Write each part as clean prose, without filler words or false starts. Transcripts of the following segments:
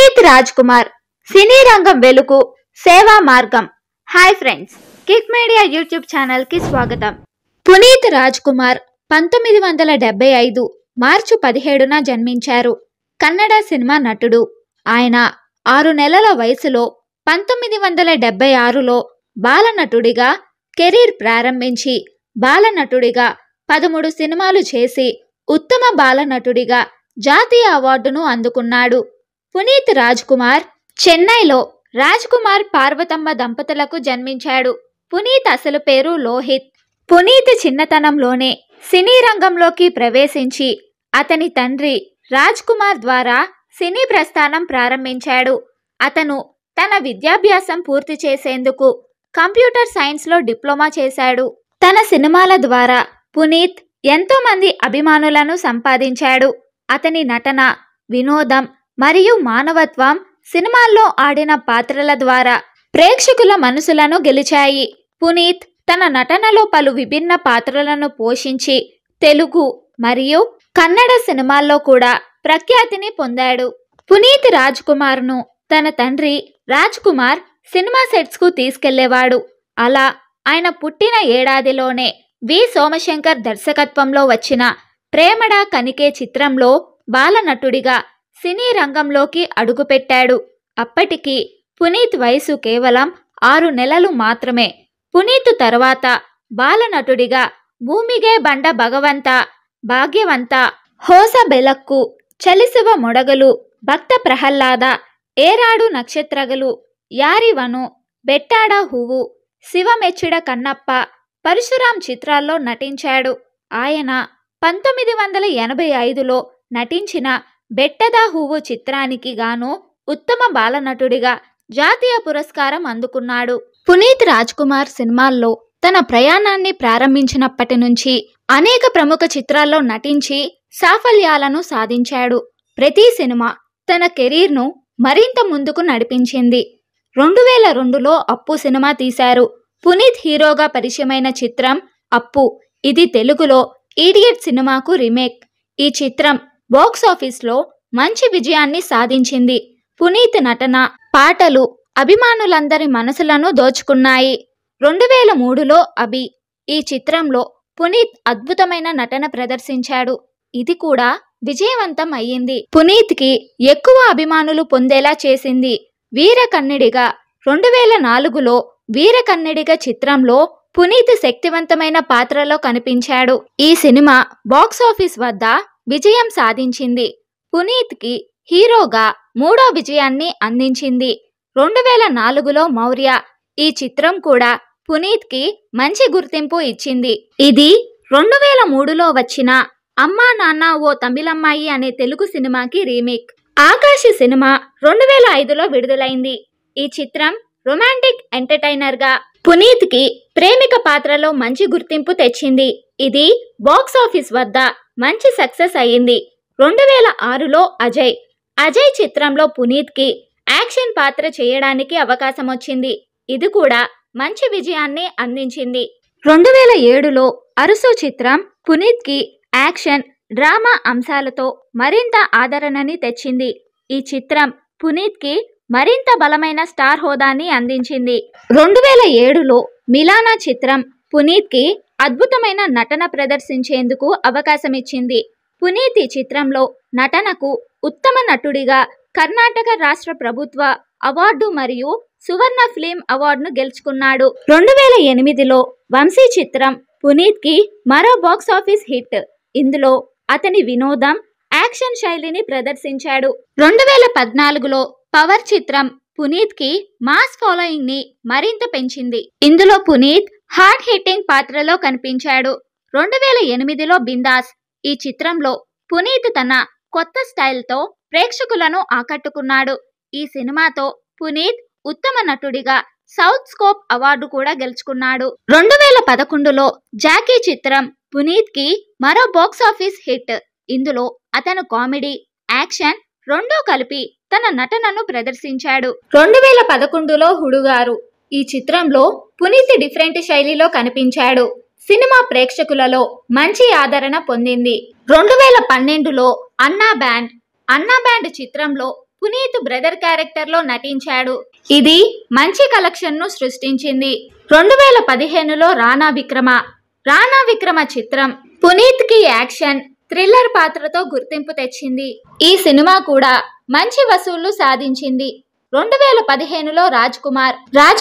పునీత్ రాజ్ కుమార్ సినీ రంగం వెలుగు సేవా మార్గం. Hi friends, kick media YouTube channel కి స్వాగతం. పునీత్ రాజ్ కుమార్ 1975 మార్చి 17న జన్మించారు. కన్నడ సినిమా నటుడు. ఆయన 6 నెలల వయసులో 1976లో బాలనటుడిగా కెరీర్ ప్రారంభించి బాలనటుడిగా 13 సినిమాలు చేసి ఉత్తమ బాలనటుడిగా జాతీయ అవార్డును అందుకున్నాడు. పునీత్ రాజ్ కుమార్ చెన్నైలో రాజ్ కుమార్ పార్వతమ్మ దంపతులకు జన్మించాడు. పునీత్ అసలు పేరు లోహిత్. పునీత్ చిన్నతనంలోనే సినీ రంగంలోకి ప్రవేశించి అతని తండ్రి రాజ్ కుమార్ ద్వారా సినీ ప్రస్థానం ప్రారంభించాడు. అతను తన విద్యాభ్యాసం పూర్తి చేసేందుకు కంప్యూటర్ సైన్స్లో డిప్లొమా చేశాడు. తన సినిమాల ద్వారా పునీత్ ఎంతో మంది అభిమానులను సంపాదించాడు. అతని నటన, వినోదం మరియు మానవత్వం సినిమాల్లో ఆడిన పాత్రల ద్వారా ప్రేక్షకుల మనసులను గెలిచాయి. పునీత్ తన నటనలో పలు విభిన్న పాత్రలను పోషించి తెలుగు మరియు కన్నడ సినిమాల్లో కూడా ప్రఖ్యాతిని పొందాడు. పునీత్ రాజ్ కుమార్ను తన తండ్రి రాజ్ కుమార్ సినిమా సెట్స్కు తీసుకెళ్లేవాడు. అలా ఆయన పుట్టిన ఏడాదిలోనే వి సోమశంకర్ దర్శకత్వంలో వచ్చిన ప్రేమడా కనికే చిత్రంలో బాలనటుడిగా సినీ రంగంలోకి అడుగుపెట్టాడు. అప్పటికి పునీత్ వయసు కేవలం 6 నెలలు మాత్రమే. పునీత్ తర్వాత బాలనటుడిగా భూమిగే బండ భగవంత, భాగ్యవంత, హోస ಬೆಳಕು, ಚಲಿಸುವ ಮೊಡಗಲು, ಭಕ್ತ ಪ್ರಹ್ಲಾದ, ಏರಾಡು ನಕ್ಷತ್ರಗಳು, యారివను, బెట్టాడ హువ్వు, శివమెచ్చుడ కన్నప్ప, పరశురాం చిత్రాల్లో నటించాడు. ఆయన 1985లో నటించిన బెట్టద హువ్వు చిత్రానికి గాను ఉత్తమ బాలనటుడిగా జాతీయ పురస్కారం అందుకున్నాడు. పునీత్ రాజ్ కుమార్ సినిమాల్లో తన ప్రయాణాన్ని ప్రారంభించినప్పటి నుంచి అనేక ప్రముఖ చిత్రాల్లో నటించి సాఫల్యాలను సాధించాడు. ప్రతి సినిమా తన కెరీర్ను మరింత ముందుకు నడిపించింది. 2002లో అప్పు సినిమా తీశారు. పునీత్ హీరోగా పరిచయమైన చిత్రం అప్పు. ఇది తెలుగులో ఈడియట్ సినిమాకు రీమేక్. ఈ చిత్రం బాక్సాఫీస్లో మంచి విజయాన్ని సాధించింది. పునీత్ నటన, పాటలు అభిమానులందరి మనసులను దోచుకున్నాయి. 2003లో అభి. ఈ చిత్రంలో పునీత్ అద్భుతమైన నటన ప్రదర్శించాడు. ఇది కూడా విజయవంతం అయ్యింది. పునీత్కి ఎక్కువ అభిమానులు పొందేలా చేసింది వీరకన్నుడిగా. 2004లో వీరకన్నుడిగా చిత్రంలో పునీత్ శక్తివంతమైన పాత్రలో కనిపించాడు. ఈ సినిమా బాక్సాఫీస్ వద్ద విజయం సాధించింది. పునీత్కి హీరోగా 3వ విజయాన్ని అందించింది. 2004లో మౌర్య. ఈ చిత్రం కూడా పునీత్కి మంచి గుర్తింపు ఇచ్చింది. ఇది 2003లో వచ్చిన అమ్మా నాన్న ఓ తమిళమ్మాయి అనే తెలుగు సినిమాకి రీమేక్. ఆకాశ్ సినిమా 2005లో విడుదలైంది. ఈ చిత్రం రొమాంటిక్ ఎంటర్టైనర్గా పునీత్కి ప్రేమిక పాత్రలో మంచి గుర్తింపు తెచ్చింది. ఇది బాక్సాఫీస్ వద్ద మంచి సక్సెస్ అయ్యింది. 2006లో అజయ్ చిత్రంలో పునీత్కి యాక్షన్ పాత్ర చేయడానికి అవకాశం వచ్చింది. ఇది కూడా మంచి విజయాన్ని అందించింది. 2007లో అరుసు చిత్రం పునీత్కి యాక్షన్, డ్రామా అంశాలతో మరింత ఆదరణని తెచ్చింది. ఈ చిత్రం పునీత్కి మరింత బలమైన స్టార్ హోదాని అందించింది. 2007లో మిలానా చిత్రం పునీత్కి అద్భుతమైన నటన ప్రదర్శించేందుకు అవకాశం ఇచ్చింది. పునీత్ ఈ చిత్రంలో నటనకు ఉత్తమ నటుడిగా కర్ణాటక రాష్ట్ర ప్రభుత్వ అవార్డు మరియు సువర్ణ ఫిల్మ్ అవార్డును గెలుచుకున్నాడు. 2008లో వంశీ చిత్రం పునీత్కి మరో బాక్సాఫీస్ హిట్. ఇందులో అతని వినోదం, యాక్షన్ శైలిని ప్రదర్శించాడు. 2014లో పవర్ చిత్రం పునీత్కి మాస్ ఫాలోయింగ్ ని మరింత పెంచింది. ఇందులో పునీత్ హార్డ్ హిట్టింగ్ పాత్రలో కనిపించాడు. 2008లో బిందాస్. ఈ చిత్రంలో పునీత్ తన కొత్త స్టైల్తో ప్రేక్షకులను ఆకట్టుకున్నాడు. ఈ సినిమాతో పునీత్ ఉత్తమ నటుడిగా సౌత్ స్కోప్ అవార్డు కూడా గెలుచుకున్నాడు. 2011లో జాకీ చిత్రం పునీత్కి మరో బాక్సాఫీస్ హిట్. ఇందులో అతను కామెడీ, యాక్షన్ రెండూ కలిపి తన నటనను ప్రదర్శించాడు. 2011లో హుడుగారు. ఈ చిత్రంలో పునీత్ డిఫరెంట్ శైలిలో కనిపించాడు. సినిమా ప్రేక్షకులలో మంచి ఆదరణ పొందింది. 2012లో అన్నా బ్యాండ్ చిత్రంలో పునీత్ బ్రదర్ క్యారెక్టర్ లో నటించాడు. ఇది మంచి కలెక్షన్ ను సృష్టించింది. 2015లో రానా విక్రమ చిత్రం పునీత్ కి యాక్షన్ థ్రిల్లర్ పాత్రతో గుర్తింపు తెచ్చింది. ఈ సినిమా కూడా మంచి వసూళ్లు సాధించింది. 2015లో రాజ్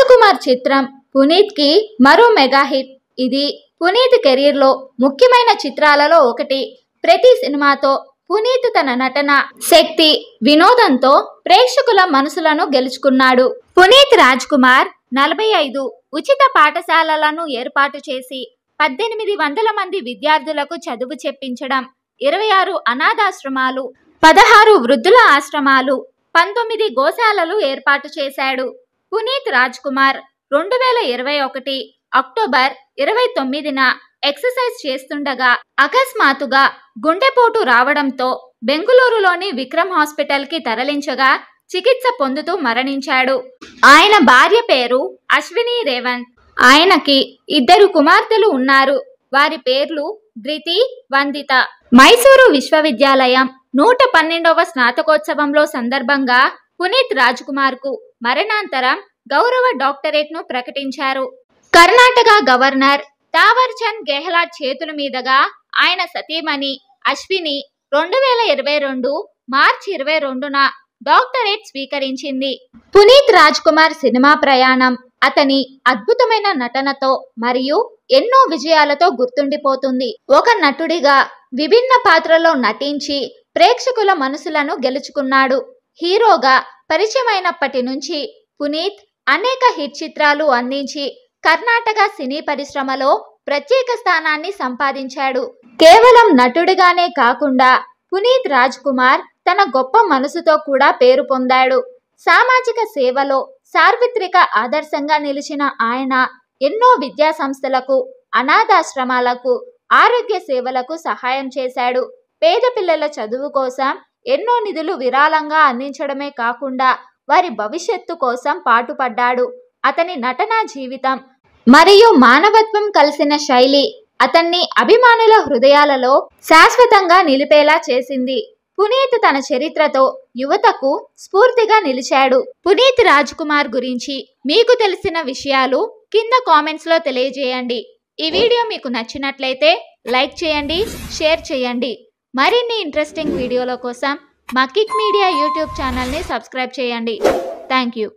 కుమార్ చిత్రం పునీత్ కి మరో మెగా హిట్. ఇది పునీత్ కెరీర్ లో ముఖ్యమైన చిత్రాలలో ఒకటి. ప్రతి సినిమాతో పునీత్ తన నటన శక్తి, వినోదంతో ప్రేక్షకుల మనసులను గెలుచుకున్నాడు. పునీత్ రాజ్ కుమార్ 45 ఉచిత పాఠశాలలను ఏర్పాటు చేసి 1800 మంది విద్యార్థులకు చదువు చెప్పించడం, 26 అనాథాశ్రమాలు, 16 వృద్ధుల ఆశ్రమాలు, 19 గోశాలలు ఏర్పాటు చేశాడు. పునీత్ రాజ్ కుమార్ 2021 అక్టోబర్ 29న ఎక్సర్సైజ్ చేస్తుండగా అకస్మాత్తుగా గుండెపోటు రావడంతో బెంగుళూరులోని విక్రమ్ హాస్పిటల్ కి తరలించగా చికిత్స పొందుతూ మరణించాడు. ఆయన భార్య పేరు అశ్విని రేవంత్. ఆయనకి 2 కుమార్తెలు ఉన్నారు. వారి పేర్లు ధృతి, వందిత. మైసూరు విశ్వవిద్యాలయం 112వ స్నాతకోత్సవంలో సందర్భంగా పునీత్ రాజ్ కుమార్ కు మరణాంతరం గౌరవ డాక్టరేట్ ను ప్రకటించారు. కర్ణాటక గవర్నర్ తావర్ చంద్ గెహ్లాట్ చేతుల మీదుగా ఆయన సతీమణి అశ్విని 2022 మార్చి 22న డాక్టరేట్ స్వీకరించింది. పునీత్ రాజ్ కుమార్ సినిమా ప్రయాణం అతని అద్భుతమైన నటనతో మరియు ఎన్నో విజయాలతో గుర్తుండిపోతుంది. ఒక నటుడిగా విభిన్న పాత్రలో నటించి ప్రేక్షకుల మనసులను గెలుచుకున్నాడు. హీరోగా పరిచయమైనప్పటి నుంచి పునీత్ అనేక హిట్ చిత్రాలు అందించి కర్ణాటక సినీ పరిశ్రమలో ప్రత్యేక స్థానాన్ని సంపాదించాడు. కేవలం నటుడిగానే కాకుండా పునీత్ రాజ్ కుమార్ తన గొప్ప మనసుతో కూడా పేరు పొందాడు. సామాజిక సేవలో సార్వత్రిక ఆదర్శంగా నిలిచిన ఆయన ఎన్నో విద్యా సంస్థలకు, అనాథాశ్రమాలకు, ఆరోగ్య సేవలకు సహాయం చేశాడు. పేద పిల్లల చదువు కోసం ఎన్నో నిధులు విరాళంగా అందించడమే కాకుండా వారి భవిష్యత్తు కోసం పాటుపడ్డాడు. అతని నటనా జీవితం మరియు మానవత్వం కలిసిన శైలి అతన్ని అభిమానుల హృదయాలలో శాశ్వతంగా నిలిపేలా చేసింది. పునీత్ తన చరిత్రతో యువతకు స్ఫూర్తిగా నిలిచాడు. పునీత్ రాజ్ కుమార్ గురించి మీకు తెలిసిన విషయాలు కింద కామెంట్స్ లో తెలియజేయండి. ఈ వీడియో మీకు నచ్చినట్లయితే లైక్ చేయండి, షేర్ చేయండి. మరిన్ని ఇంట్రెస్టింగ్ వీడియోల కోసం మా కిక్ మీడియా యూట్యూబ్ ఛానల్ని సబ్స్క్రైబ్ చేయండి. Thank you.